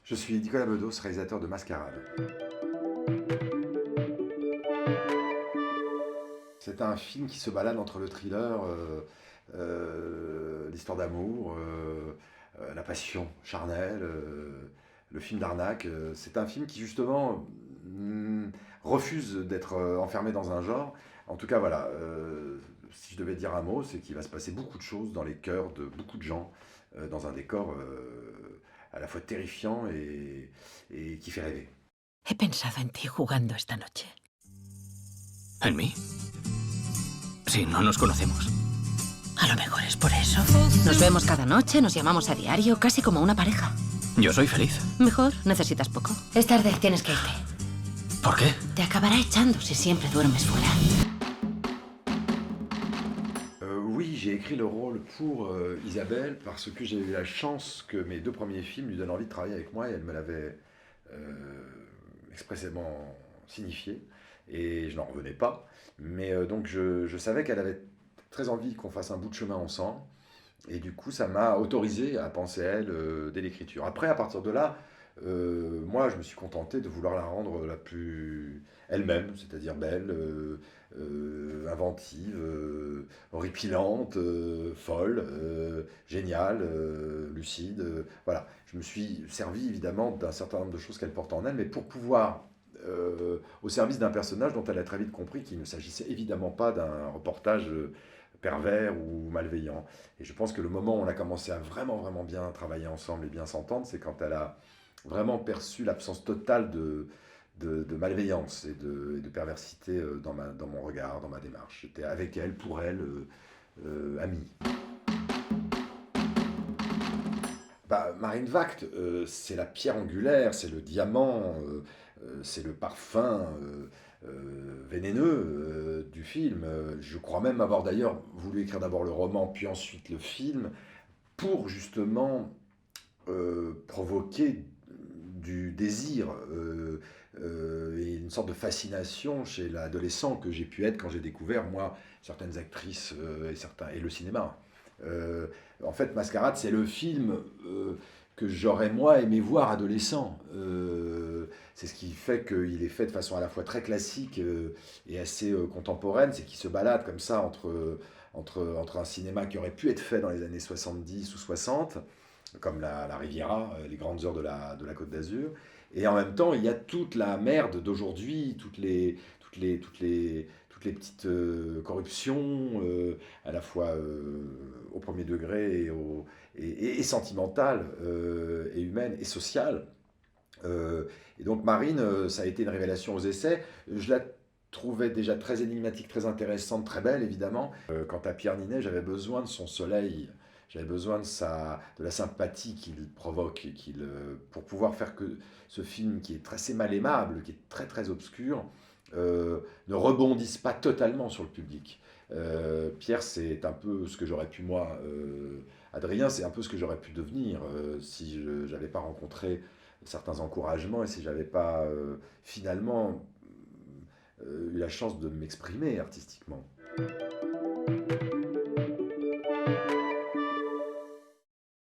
Je suis Nicolas Bedos, réalisateur de Mascarade. C'est un film qui se balade entre le thriller, l'histoire d'amour, la passion charnelle, le film d'arnaque. C'est un film qui justement refuse d'être enfermé dans un genre. En tout cas, voilà, si je devais dire un mot, c'est qu'il va se passer beaucoup de choses dans les cœurs de beaucoup de gens, dans un décor à la fois terrifiant et qui fait rêver. He pensado en ti jugando esta noche. ¿En mí? Si no nos conocemos. A lo mejor es por eso. Nos vemos cada noche, nos llamamos a diario, casi como una pareja. Yo soy feliz. Mejor, necesitas poco. Es tarde, tienes que irte. ¿Por qué? Te acabará echando si siempre duermes fuera. Oui, j'ai écrit le rôle pour Isabelle parce que j'ai eu la chance que mes deux premiers films lui donnent envie de travailler avec moi et elle me l'avait expressément signifié et je n'en revenais pas. Mais donc je savais qu'elle avait très envie qu'on fasse un bout de chemin ensemble et du coup ça m'a autorisé à penser à elle dès l'écriture. Après, à partir de là, moi je me suis contenté de vouloir la rendre la plus elle-même, c'est-à-dire belle, inventive, horripilante, folle, géniale, lucide. Voilà, je me suis servi évidemment d'un certain nombre de choses qu'elle porte en elle, mais pour pouvoir, au service d'un personnage dont elle a très vite compris qu'il ne s'agissait évidemment pas d'un reportage pervers ou malveillant. Et je pense que le moment où on a commencé à vraiment, vraiment bien travailler ensemble et bien s'entendre, c'est quand elle a vraiment perçu l'absence totale de malveillance et de perversité dans mon regard, dans ma démarche. J'étais avec elle, pour elle, amie. Bah, Marine Vact, c'est la pierre angulaire, c'est le diamant, c'est le parfum vénéneux du film. Je crois même avoir d'ailleurs voulu écrire d'abord le roman, puis ensuite le film, pour justement provoquer du désir et une sorte de fascination chez l'adolescent que j'ai pu être quand j'ai découvert, moi, certaines actrices et le cinéma. En fait, Mascarade, c'est le film que j'aurais moi aimé voir adolescent. C'est ce qui fait qu'il est fait de façon à la fois très classique et assez contemporaine, c'est qu'il se balade comme ça entre un cinéma qui aurait pu être fait dans les années 70 ou 60, comme la Riviera, les grandes heures de la Côte d'Azur. Et en même temps, il y a toute la merde d'aujourd'hui, toutes les petites corruptions, à la fois au premier degré et sentimentales, et humaines, et sociales. Et donc Marine, ça a été une révélation aux essais. Je la trouvais déjà très énigmatique, très intéressante, très belle évidemment. Quant à Pierre Ninet, j'avais besoin de son soleil, j'avais besoin de la sympathie qu'il provoque, pour pouvoir faire que ce film qui est assez mal aimable, qui est très très obscur, ne rebondisse pas totalement sur le public. Pierre, c'est un peu ce que j'aurais pu moi, Adrien, c'est un peu ce que j'aurais pu devenir si je n'avais pas rencontré certains encouragements et si j'avais pas finalement eu la chance de m'exprimer artistiquement.